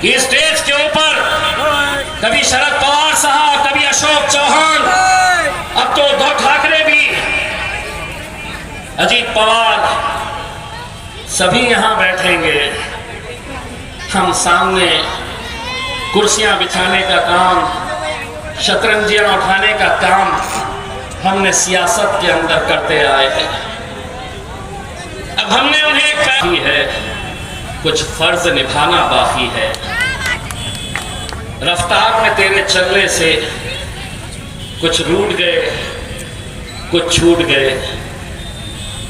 इस स्टेज के ऊपर कभी शरद पवार साहब, कभी अशोक चौहान, अब तो उद्धव ठाकरे भी, अजीत पवार, सभी यहां बैठेंगे। हम सामने कुर्सियां बिछाने का काम, शतरंजियां उठाने का काम हमने सियासत के अंदर करते आए हैं। अब हमने उन्हें कही है, कुछ फर्ज निभाना बाकी है। रफ्तार में तेरे चलने से कुछ रूठ गए, कुछ छूट गए।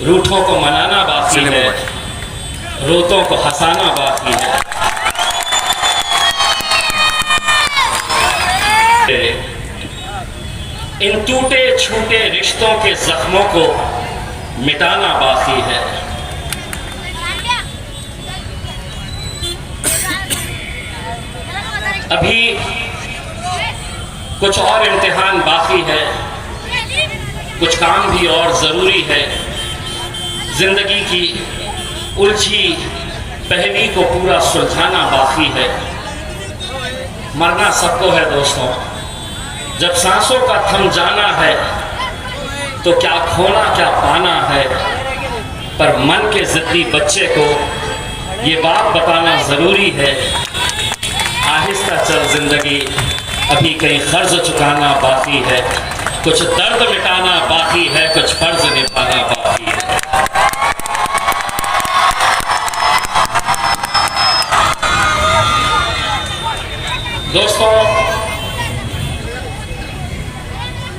रूठों को मनाना बाकी है, रोतों को हंसाना बाकी है। इन टूटे छूटे रिश्तों के जख्मों को मिटाना बाकी है। अभी कुछ और इम्तिहान बाकी है, कुछ काम भी और जरूरी है। जिंदगी की उलझी पहेली को पूरा सुलझाना बाकी है। मरना सबको है दोस्तों, जब सांसों का थम जाना है तो क्या खोना क्या पाना है। पर मन के जिद्दी बच्चे को ये बात बताना जरूरी है, आहिस्ता चल जिंदगी, अभी कहीं कर्ज चुकाना बाकी है। कुछ दर्द मिटाना बाकी है, कुछ फर्ज निभाना बाकी है। दोस्तों,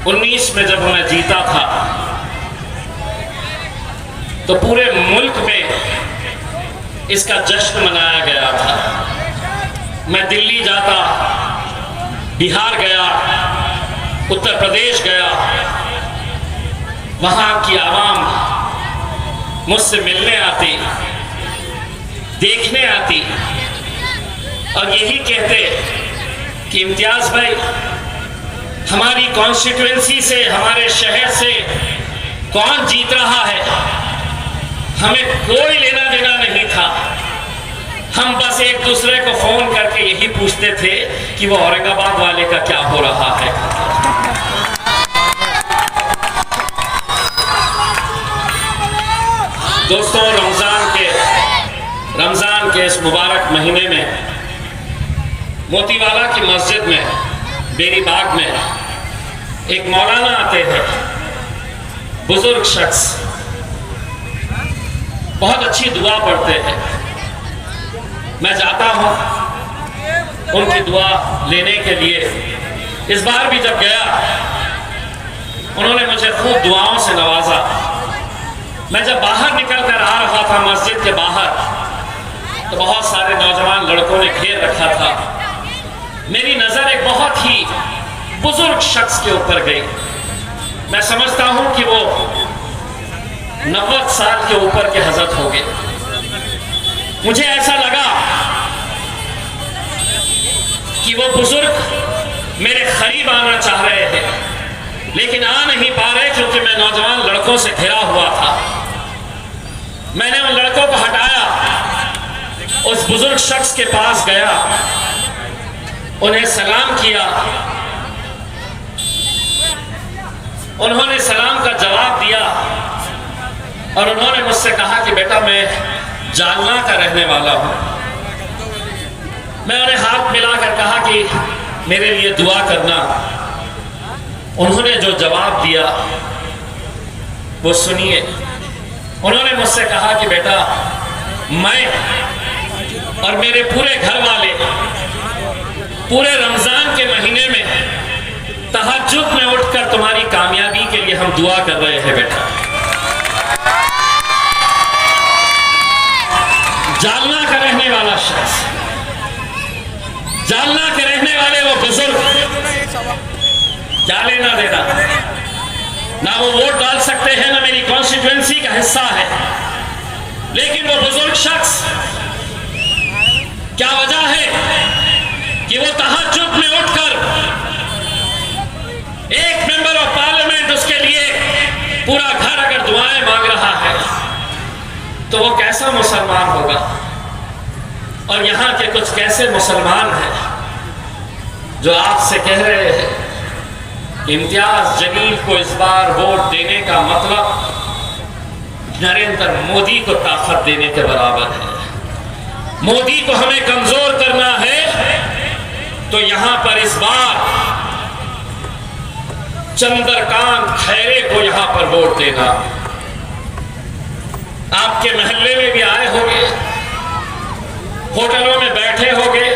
19 में जब मैं जीता था तो पूरे मुल्क में इसका जश्न मनाया गया था। मैं दिल्ली जाता, बिहार गया, उत्तर प्रदेश गया, वहां की आवाम मुझसे मिलने आती, देखने आती और यही कहते कि इम्तियाज भाई, हमारी कॉन्स्टिट्यूएंसी से, हमारे शहर से कौन जीत रहा है, हमें कोई लेना देना नहीं था। हम बस एक दूसरे को फोन करके यही पूछते थे कि वो औरंगाबाद वाले का क्या हो रहा है। दोस्तों, रमजान के इस मुबारक महीने में मोतीवाला की मस्जिद में, बेरी बाग में एक मौलाना आते हैं, बुजुर्ग शख्स, बहुत अच्छी दुआ पढ़ते हैं। मैं जाता हूं उनकी दुआ लेने के लिए। इस बार भी जब गया, उन्होंने मुझे खूब दुआओं से नवाजा। मैं जब बाहर निकल कर आ रहा था मस्जिद के बाहर, तो बहुत सारे नौजवान लड़कों ने घेर रखा था। मेरी नजर एक बहुत ही बुजुर्ग शख्स के ऊपर गई। मैं समझता हूं कि वो 90 साल के ऊपर के हजरत हो गए। मुझे ऐसा लगा कि वो बुजुर्ग मेरे करीब आना चाह रहे हैं, लेकिन आ नहीं पा रहे क्योंकि मैं नौजवान लड़कों से घिरा हुआ था। मैंने उन लड़कों को हटाया, उस बुजुर्ग शख्स के पास गया, उन्हें सलाम किया। उन्होंने सलाम का जवाब दिया और उन्होंने मुझसे कहा कि बेटा, मैं जालना का रहने वाला हूं। मैं उन्हें हाथ मिलाकर कहा कि मेरे लिए दुआ करना। उन्होंने जो जवाब दिया वो सुनिए। उन्होंने मुझसे कहा कि बेटा, मैं और मेरे पूरे घर वाले पूरे रमजान के महीने में तहज्जुद में उठकर तुम्हारी कामयाबी के लिए हम दुआ कर रहे हैं बेटा। जालना का रहने वाला शख्स, जालना के रहने वाले वो बुजुर्ग, क्या लेना देना, ना वो वोट डाल सकते हैं, ना मेरी कॉन्स्टिट्यूएंसी का हिस्सा है, लेकिन वो बुजुर्ग शख्स, क्या वजह है कि वो तहज्जुद में उठकर एक मेंबर ऑफ पार्लियामेंट, उसके लिए पूरा घर अगर दुआएं मांग रहा है तो वो कैसा मुसलमान होगा। और यहाँ के कुछ कैसे मुसलमान हैं जो आपसे कह रहे हैं इम्तियाज जलील को इस बार वोट देने का मतलब नरेंद्र मोदी को ताकत देने के बराबर है, मोदी को हमें कमजोर करना है। तो यहां पर इस बार चंद्रकांत खैरे को यहां पर वोट देना। आपके महल्ले में भी आए होंगे, होटलों में बैठे होंगे,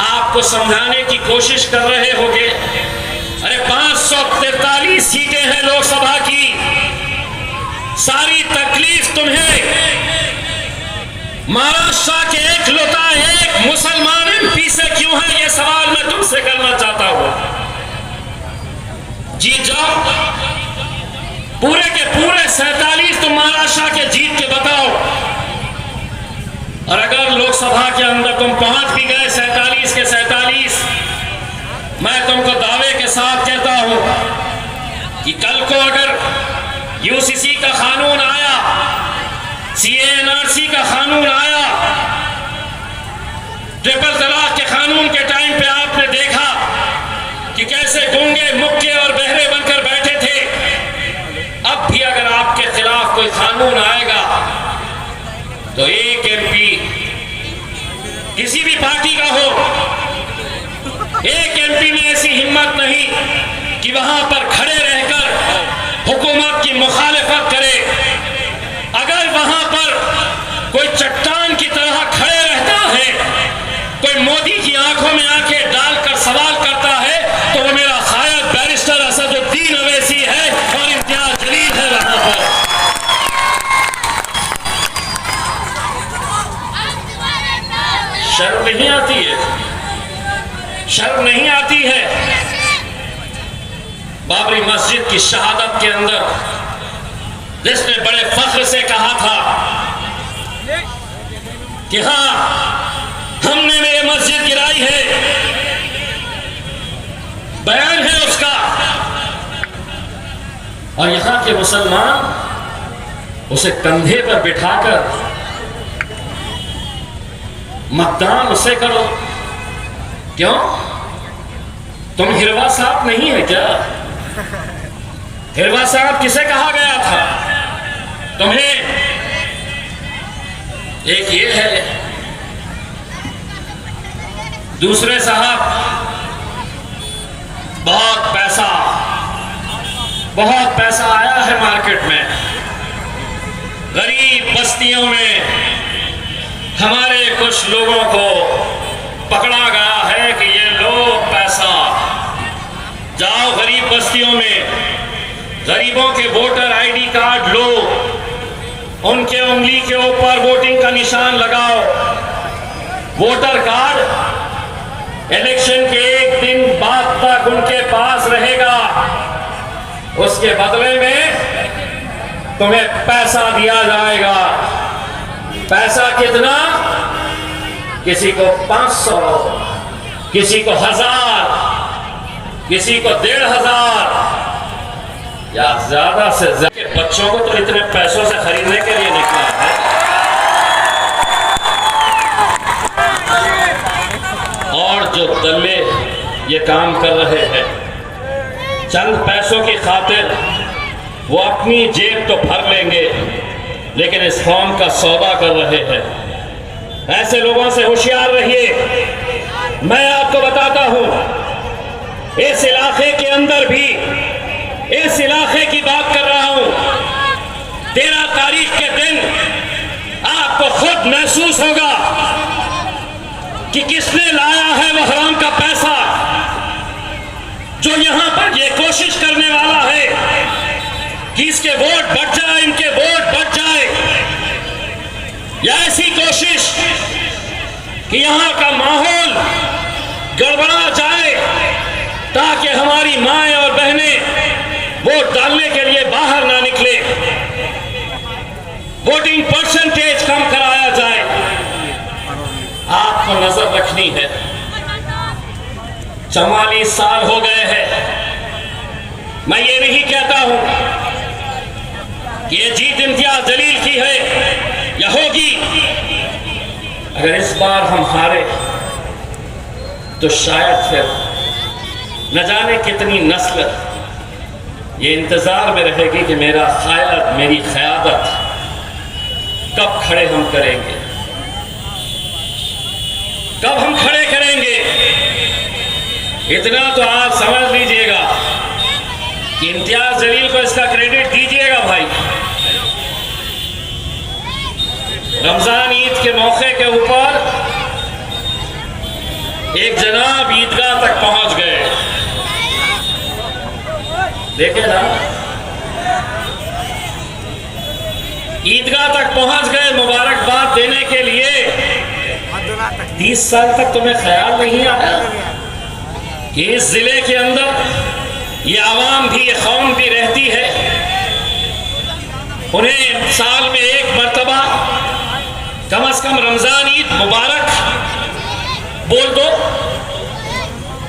आपको समझाने की कोशिश कर रहे होंगे, अरे 543 सीटें हैं लोकसभा की, सारी तकलीफ तुम्हें महाराष्ट्र के एक लौता एक मुसलमान एमपी से क्यों है, यह सवाल मैं तुमसे करना चाहता हूं। जीत जाओ, पूरे के पूरे 47 तुम महाराष्ट्र के जीत के बताओ, और अगर लोकसभा के अंदर तुम पहुंच भी गए 47 के 47, मैं तुमको दावे के साथ कहता हूं कि कल को अगर यूसीसी का कानून आया, सीएनआरसी का कानून आया, ट्रिपल तलाक के कानून के टाइम पे आपने देखा कि कैसे गूंगे मुक्के और बहरे बनकर बैठे थे। अब भी अगर आपके खिलाफ कोई कानून आएगा तो एक एमपी किसी भी पार्टी का हो, एक एमपी में ऐसी हिम्मत नहीं कि वहां पर खड़े रहकर हुकूमत की मुखालिफत करे। अगर वहां पर कोई चट्टान की तरह खड़े रहता है, कोई मोदी की आंखों में आंखें डालकर सवाल करता है, तो वो मेरा शायद बैरिस्टर असदुद्दीन अवैसी है और इम्तियाज जलील है वहां पर। शर्म नहीं आती है, शर्म नहीं आती है। बाबरी मस्जिद की शहादत के अंदर जिसने बड़े फख्र से कहा था कि हां हमने मेरे मस्जिद गिराई है, बयान है उसका, और यहां के मुसलमान उसे कंधे पर बिठाकर मतदान उसे करो। क्यों? तुम हिरवा साहब नहीं है क्या? हिरवा साहब किसे कहा गया था? तुम्हें एक ये है, दूसरे साहब बहुत पैसा आया है मार्केट में, गरीब बस्तियों में हमारे कुछ लोगों को पकड़ा गया है कि ये लो पैसा, जाओ गरीब बस्तियों में गरीबों के वोटर आईडी कार्ड लो, उनके उंगली के ऊपर वोटिंग का निशान लगाओ। वोटर कार्ड इलेक्शन के एक दिन बाद तक उनके पास रहेगा, उसके बदले में तुम्हें पैसा दिया जाएगा। पैसा कितना? किसी को 500, किसी को 1000, किसी को 1500, या ज्यादा से ज्यादा। बच्चों को तो इतने पैसों से खरीदने के लिए निकला है। और जो दल्ले ये काम कर रहे हैं, चंद पैसों की खातिर वो अपनी जेब तो भर लेंगे, लेकिन इस कौम का सौदा कर रहे हैं। ऐसे लोगों से होशियार रहिए। मैं आपको बताता हूं, इस इलाके के अंदर भी, इस इलाके की बात कर रहा हूं, 13 तारीख के दिन आपको खुद महसूस होगा कि किसने लाया है वो हराम का पैसा, जो यहां पर ये कोशिश करने वाला है कि इसके वोट बढ़ जाए, इनके वोट बढ़ जाए, या ऐसी कोशिश कि यहां का माहौल गड़बड़ा जाए ताकि हमारी माएं और बहनें वोट डालने के लिए बाहर ना निकले, वोटिंग परसेंटेज कम कराया जाए। आपको नजर रखनी है, 44 साल हो गए हैं। मैं ये नहीं कहता हूं कि ये जीत इम्तियाज जलील की है या होगी, अगर इस बार हम हारे तो शायद फिर न जाने कितनी नस्ल ये इंतज़ार में रहेगी कि मेरा क़यादत, मेरी क़यादत कब खड़े हम करेंगे, कब हम खड़े करेंगे। इतना तो आप समझ लीजिएगा कि इम्तियाज जलील को इसका क्रेडिट दीजिएगा भाई। रमजान ईद के मौके के ऊपर एक जनाब ईदगाह तक पहुंच गए, देखे ना, ईदगाह तक पहुंच गए मुबारकबाद देने के लिए। 30 साल तक तुम्हें ख्याल नहीं आया कि इस जिले के अंदर ये आवाम भी, ये कौम भी रहती है, उन्हें साल में एक मरतबा कम से कम रमजान ईद मुबारक बोल दो।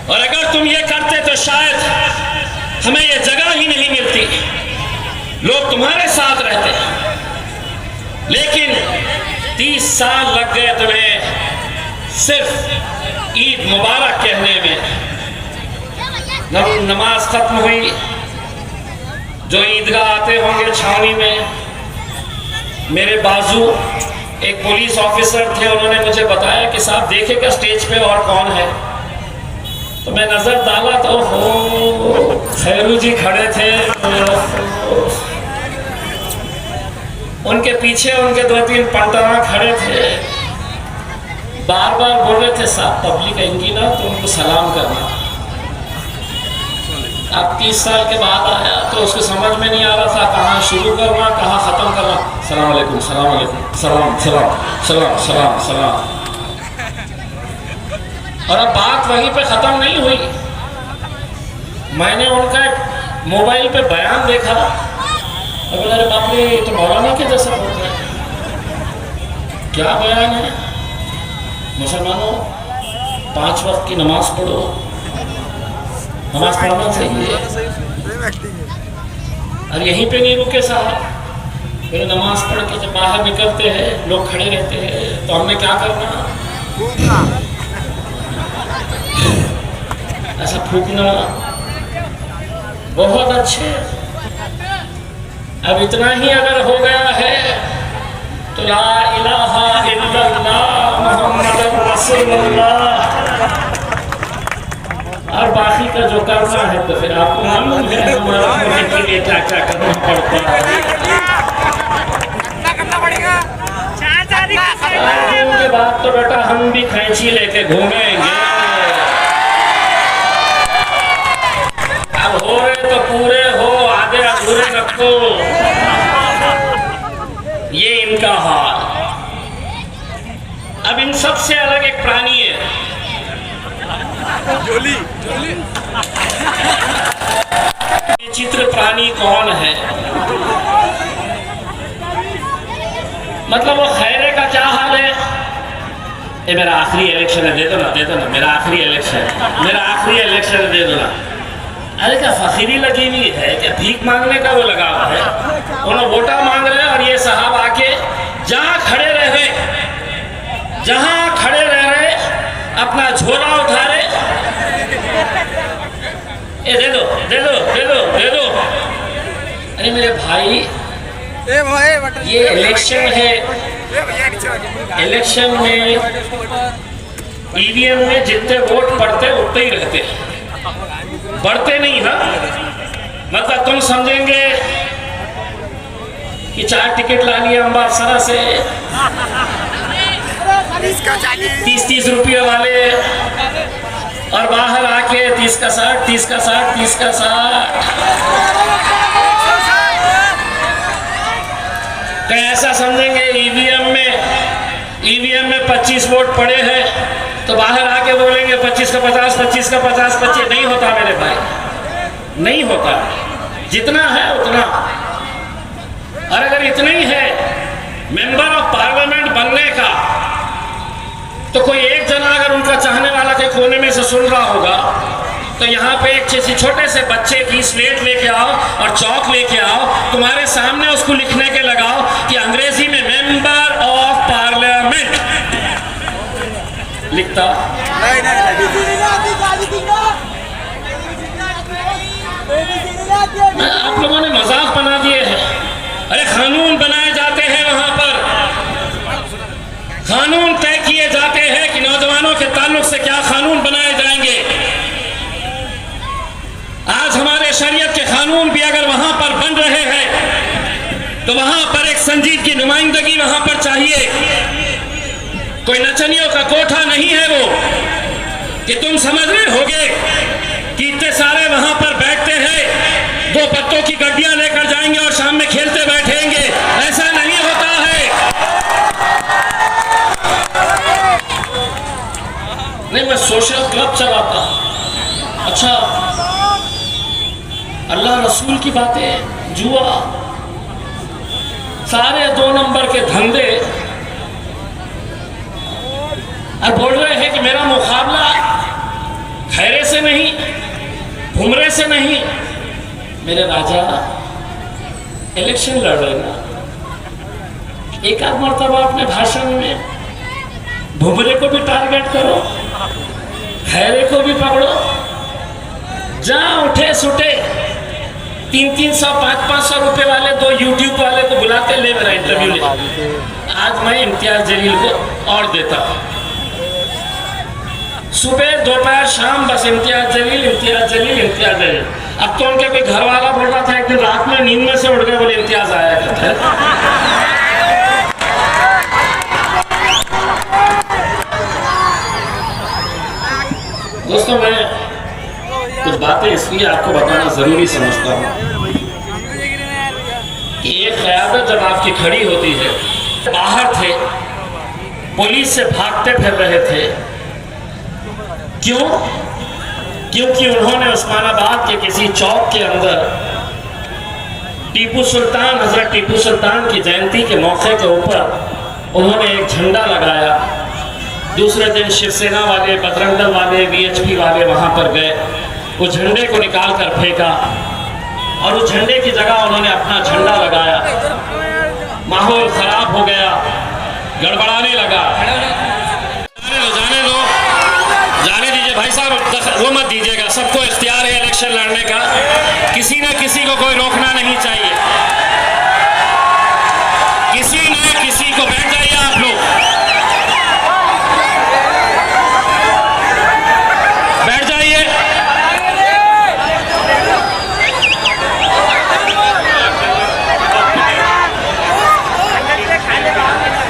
और अगर तुम ये करते तो शायद हमें ये जगह ही नहीं मिलती, लोग तुम्हारे साथ रहते। लेकिन 30 साल लग गए तुम्हें सिर्फ ईद मुबारक कहने में। नमाज खत्म हुई, जो ईदगाह आते होंगे छावनी में, मेरे बाजू एक पुलिस ऑफिसर थे, उन्होंने मुझे बताया कि साहब देखेगा स्टेज पे और कौन है। तो मैं नजर डाला तो हो खैरू जी खड़े थे, उनके पीछे उनके 2-3 पंटना खड़े थे, बार बार बोल रहे थे साहब पब्लिक आएंगी ना तो उनको सलाम करना। अब 30 साल के बाद आया तो उसको समझ में नहीं आ रहा था कहाँ शुरू करना, कहाँ ख़त्म करना। सलाम अलैकुम, सलाम अलैकुम, सलाम सलाम सलाम सलाम सलाम। और अब बात वहीं पे ख़त्म नहीं हुई। मैंने उनका मोबाइल पे बयान देखा और बोला अरे बाप रे, तो मौलाना के जैसा बोल रहे हैं। क्या बयान है? मुसलमानों 5 वक्त की नमाज पढ़ो, नमाज पढ़ना चाहिए। और यहीं पे नहीं रुके साहब, फिर नमाज पढ़ के जब बाहर निकलते हैं लोग खड़े रहते हैं तो हमने क्या करना, ऐसा फूकना। बहुत अच्छे। अब इतना ही अगर हो गया है तो ला इलाहा इल्लल्लाह मुहम्मदुर रसूलुल्लाह, और बाकी का जो करना है तो फिर आपको मालूम है हमारा होने के लिए क्या क्या करना पड़ता है। के बाद तो बेटा हम भी कैंची लेके घूमेंगे। अब हो रहे तो पूरे हो, आधे अधूरे रखो, ये इनका हाल। अब इन सब से अलग एक प्राणी है, जोली। चित्र प्राणी कौन है? मतलब वो खैरे का क्या हाल है? ये मेरा आखिरी इलेक्शन है, दे दो ना, दे दो ना, मेरा आखिरी इलेक्शन, मेरा आखिरी इलेक्शन है, दे दो ना। अरे क्या फकीरी लगी हुई है, क्या भीख मांगने का वो लगा हुआ है? उन्होंने वोटा मांग रहे हैं और ये साहब आके जहाँ खड़े रह रहे, जहाँ खड़े रह रहे अपना झोला उठा रहे, ए दे दो दे दो दे दो दे दो। अरे मेरे भाई, ये इलेक्शन है, इलेक्शन में ईवीएम में जितने वोट पड़ते उतने ही रहते, बढ़ते नहीं ना। मतलब तुम समझेंगे कि 4 टिकट ला लिया अम्बासरा से 30-30 रुपये वाले, और बाहर आके 30 का 60, 30 का 60, 30 का 60। तो ऐसा समझेंगे ईवीएम में 25 वोट पड़े हैं तो बाहर आके बोलेंगे 25 का 50, 25 का 50, 25। नहीं होता मेरे भाई, नहीं होता। जितना है उतना। और अगर इतना ही है मेंबर ऑफ पार्लियामेंट बनने का, तो कोई एक जना अगर उनका चाहने वाला के कोने में से सुन रहा होगा तो यहाँ पे एक छोटे से बच्चे की स्लेट लेके आओ और चौक लेके आओ, तुम्हारे सामने उसको लिखने के लगाओ कि अंग्रेजी में मेंबर ऑफ पार्लियामेंट। लिखता। आप लोगों ने मजाक बना दिए हैं। अरे कानून बनाए जाते हैं, वहां पर कानून तय किए जाते हैं कि नौजवानों के ताल्लुक से क्या कानून बनाए जाएंगे। आज हमारे शरीयत के कानून भी अगर वहां पर बन रहे हैं तो वहां पर एक संजीद की नुमाइंदगी वहां पर चाहिए। कोई नचनियों का कोठा नहीं है वो कि तुम समझ रहे होगे कि इतने सारे वहां पर बैठते हैं, दो पत्तों की गड्डियां लेकर जाएंगे और शाम में खेलते बैठेंगे। ऐसा नहीं होता है। नहीं, मैं सोशल क्लब चलाता। अच्छा, अल्लाह रसूल की बातें, जुआ, सारे 2 नंबर के धंधे, और बोल रहे हैं कि मेरा मुकाबला खैरे से नहीं, घुमरे से नहीं। मेरे राजा इलेक्शन लड़ रहे ना, एक आध मरतबा अपने भाषण में भुमरे को भी टारगेट करो, खैरे को भी पकड़ो। जहां उठे सुटे 300-300, 500-500 रुपए वाले 2 यूट्यूब वाले को बुलाते, ले मेरा इंटरव्यू ले। आज मैं इम्तियाज जलील को और देता हूं, सुबह दोपहर शाम बस इम्तियाज जलील, इम्तियाज जलील, इम्तियाज जलील। अब तो उनके कोई घर वाला बोल रहा था, एक दिन रात में नींद में से उड़ गए, बोले इम्तियाज आया करते हैं। दोस्तों, मैं कुछ बातें इसलिए आपको बताना जरूरी समझता हूं कि एक क़यादत जब आपकी खड़ी होती है, बाहर थे, पुलिस से भागते फिर रहे थे। क्यों? क्योंकि उन्होंने उस्मानाबाद के किसी चौक के अंदर टीपू सुल्तान, हजरत टीपू सुल्तान की जयंती के मौके के ऊपर उन्होंने एक झंडा लगाया। दूसरे दिन शिवसेना वाले, बजरंग दल वाले, वीएचपी वाले वहां पर गए, उस झंडे को निकाल कर फेंका और उस झंडे की जगह उन्होंने अपना झंडा लगाया। माहौल खराब हो गया, गड़बड़ाने लगा। जाने दीजिए भाई साहब, वो मत दीजिएगा, सबको इख्तियार है इलेक्शन लड़ने का, किसी न किसी को कोई रोकना नहीं चाहिए। किसी न किसी को, बैठ जाइए आप लोग, बैठ जाइए।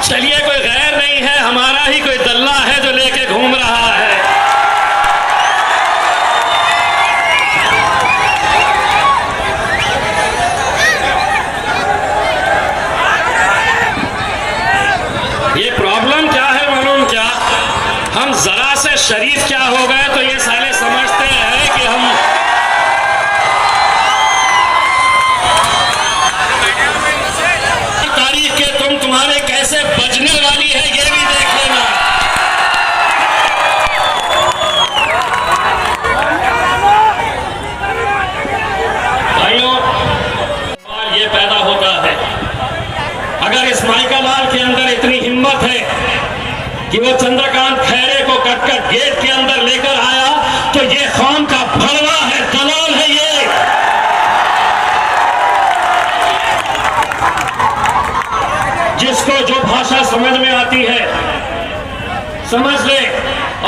चलिए, कोई गैर नहीं है, हमारा ही कोई दल्ला है जो लेके घूम रहा है। ये प्रॉब्लम क्या है मालूम क्या? हम जरा से शरीफ क्या हो गए तो ये साले समझते हैं कि हम तारीख के तुम्हारे कैसे बजने वाली है, ये भी देख लेना। भाइयों, ये पैदा होता है, अगर इस माइका लाल के अंदर इतनी हिम्मत है कि वो चंद्रकांत खैरे को कटकर गेट के अंदर लेकर आया, तो ये कौम का भड़वा है, दलाल है ये। जिसको जो भाषा समझ में आती है समझ ले,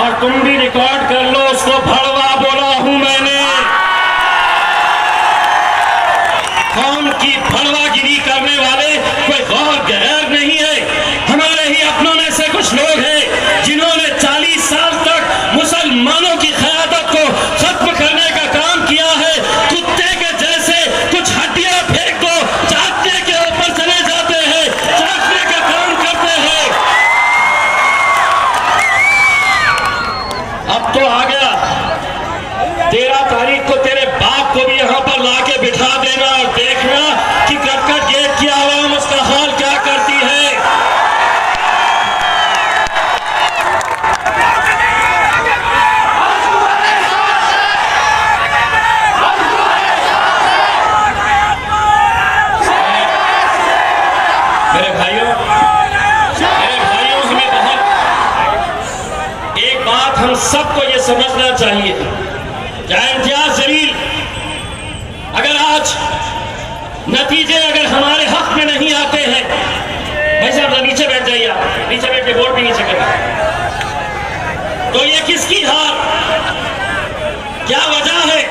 और तुम भी रिकॉर्ड कर लो, उसको भड़वा बोला हूं मैंने। कौम की भड़वागिरी करने वाले कोई गौर गैर नहीं है। हमारे ही अपनों में से कुछ लोग हैं जिन्होंने 40 साल तक मुसलमानों की क़यादत को खत्म करने का काम किया है। कुत्ते के जैसे कुछ हड्डियां फेंक दो, चाटने के ऊपर चले जाते हैं, चाटने का काम करते हैं। अब तो आ गया 13 तारीख को तेरे बाप को भी यहां पर लाके बिठा देना और देखना कि कटकट गेट की आवाम उसका हाल क्या करती है। मेरे भाइयों, हमें बहुत, एक हम सबको ये समझना चाहिए कि इम्तियाज जलील अगर आज नतीजे अगर हमारे हक में नहीं आते हैं, भाई साहब नीचे बैठ जाइए, आप नीचे बैठ के बोर्ड भी नीचे करें, तो ये किसकी हार, क्या वजह है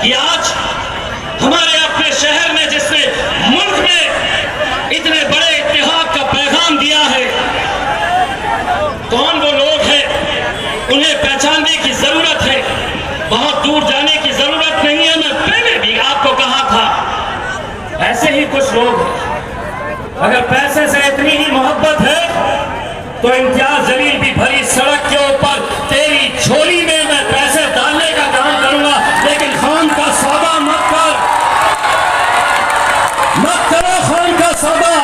कि आज हमारे अपने शहर में जिसने मुल्क में इतने बड़े इत्तेहाद का पैगाम दिया है, कौन वो लोग हैं, उन्हें पहचानने की जरूरत है, बहुत दूर जाने की जरूरत नहीं है। मैं पहले भी आपको कहा था, ऐसे ही कुछ लोग हैं, अगर पैसे से इतनी ही मोहब्बत है तो इम्तियाज जलील भी भरी सड़क के ऊपर तेरी झोली में मैं पैसे डालने का काम करूंगा, लेकिन खान का सौदा मत कर, मत करो खान का सौदा।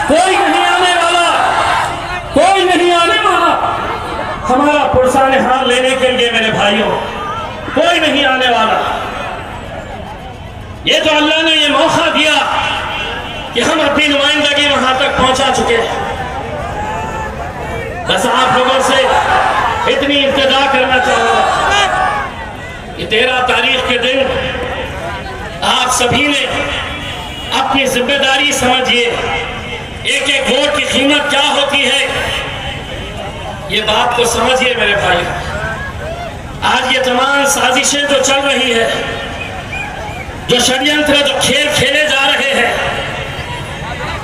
कोई नहीं आने वाला, कोई नहीं आने वाला हमारा पुरसाने हार लेने के लिए मेरे भाइयों, कोई नहीं आने वाला। ये तो अल्लाह ने ये मौका दिया कि हम अपनी नुमाइंदगी वहां तक पहुंचा चुके हैं। बस आप लोगों से इतनी इल्तिजा करना चाहूंगा कि 13 तारीख के दिन आप सभी ने अपनी जिम्मेदारी समझिए, एक एक वोट की कीमत क्या होती है, ये बात को समझिए मेरे भाई। आज ये तमाम साजिशें जो चल रही है, जो षड्यंत्र, जो खेल खेले जा रहे हैं,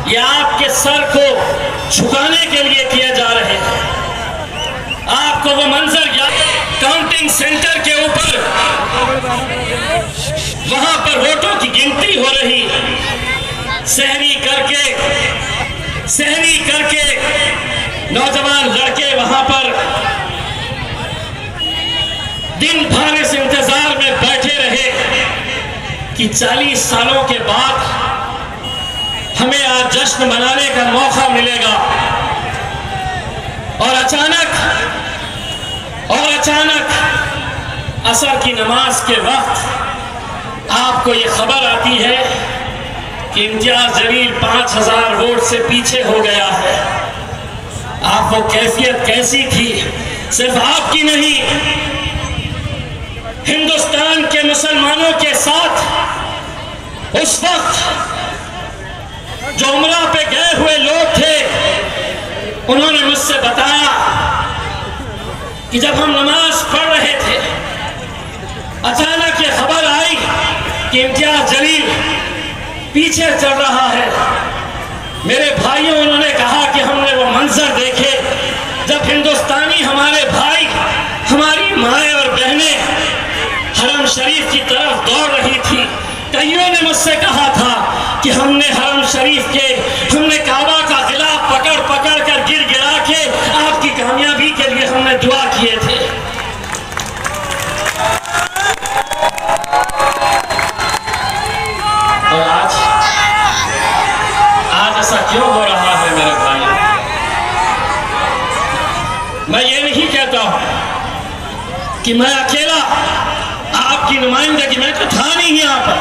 ये आपके सर को झुकाने के लिए किए जा रहे हैं। आपको वो मंजर याद, काउंटिंग सेंटर के ऊपर वहां पर वोटों की गिनती हो रही, सहरी करके नौजवान लड़के वहां पर दिन भर इस इंतजार में बैठे रहे कि 40 सालों के बाद हमें आज जश्न मनाने का मौका मिलेगा, और अचानक असर की नमाज के वक्त आपको ये खबर आती है कि इम्तियाज जलील 5000 वोट से पीछे हो गया है। आप वो कैफियत कैसी थी, सिर्फ आपकी नहीं, हिंदुस्तान के मुसलमानों के साथ उस वक्त जो उमरा पे गए हुए लोग थे, उन्होंने मुझसे बताया कि जब हम नमाज पढ़ रहे थे, अचानक ये खबर आई कि इम्तियाज जलील पीछे चल रहा है। मेरे भाइयों, उन्होंने कहा कि हमने वो मंजर देखे जब हिंदुस्तानी हमारे भाई, हमारी माएँ और बहनें हरम शरीफ की तरफ दौड़ रही थी। कईयों ने मुझसे कहा था कि हमने हरम शरीफ के, हमने काबा का गिलाफ पकड़ पकड़ कर गिरा के आपकी कामयाबी के लिए हमने दुआ किए थे। और आज ऐसा क्यों हो रहा है मेरे भाई? मैं ये नहीं कहता हूं कि मैं अकेला आपकी नुमाइंदगी, मैं तो था नहीं यहाँ पर,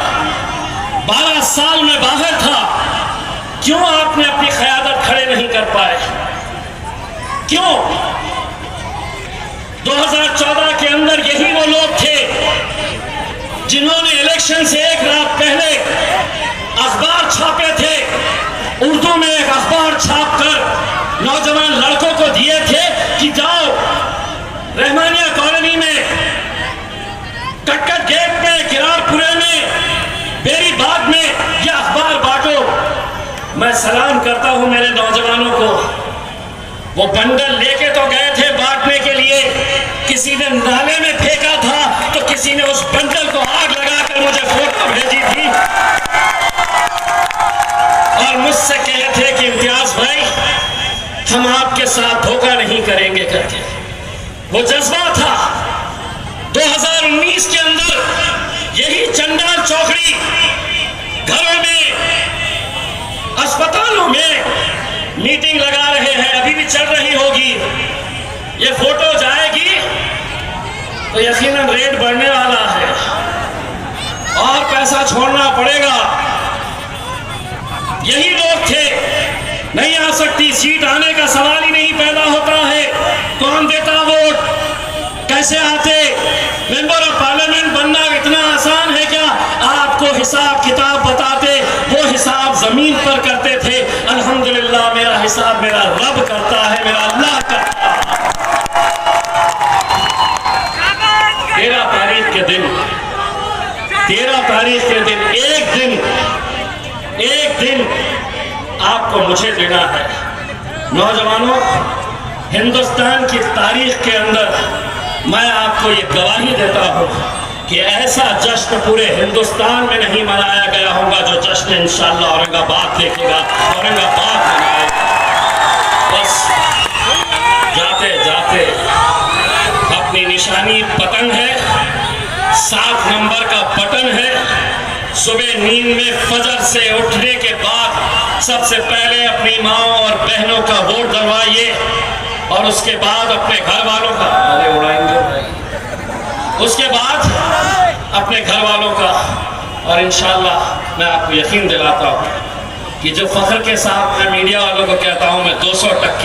12 साल में बाहर था। क्यों आपने अपनी क़यादत खड़े नहीं कर पाए? क्यों? 2014 के अंदर यही वो लोग थे जिन्होंने इलेक्शन से एक रात पहले अखबार छापे थे, उर्दू में एक अखबार छापकर नौजवान लड़कों को दिए थे कि जाओ रहमानिया कॉलोनी में, कटकट गेट में, किरारपुरे में, बेरी बाग में ये अखबार बांटो। मैं सलाम करता हूं मेरे नौजवानों को, वो बंडल लेके तो गए थे बांटने के लिए, किसी ने नाले में फेंका था तो किसी ने उस बंडल को आग लगाकर मुझे फोटो भेजी थी और मुझसे कहे थे कि इम्तियाज भाई हम आपके साथ धोखा नहीं करेंगे करके। वो जज्बा था। 2019 के अंदर यही चंडाल चौकड़ी, घरों में, अस्पतालों में मीटिंग लगा रहे हैं, अभी भी चल रही होगी। ये फोटो जाएगी तो यकीनन रेट बढ़ने वाला है और पैसा छोड़ना पड़ेगा। यही लोग थे, नहीं आ सकती सीट, आने का सवाल ही नहीं पैदा होता है। कैसे आते? मेंबर ऑफ पार्लियामेंट बनना इतना आसान है क्या? आपको हिसाब किताब बताते, वो हिसाब जमीन पर करते थे। अल्हम्दुलिल्लाह मेरा हिसाब मेरा रब करता है, मेरा अल्लाह करता है। 13 तारीख के दिन, 13 तारीख के दिन, एक दिन आपको मुझे देना है। नौजवानों, हिंदुस्तान की तारीख के अंदर मैं आपको ये गवाही देता हूँ कि ऐसा जश्न पूरे हिंदुस्तान में नहीं मनाया गया होगा जो जश्न इंशाअल्लाह औरंगाबाद देखेगा, औरंगाबाद मनाएगा। बस जाते जाते अपनी निशानी पतन है, 7 नंबर का बटन है। सुबह नींद में फजर से उठने के बाद सबसे पहले अपनी माँ और बहनों का वोट डलवाइए और उसके बाद अपने घर वालों का, अरे उड़ाएंगे, उसके बाद अपने घर वालों का। और इंशाअल्लाह मैं आपको यकीन दिलाता हूँ कि जो फख्र के साथ मैं मीडिया वालों को कहता हूँ मैं 200 टक्के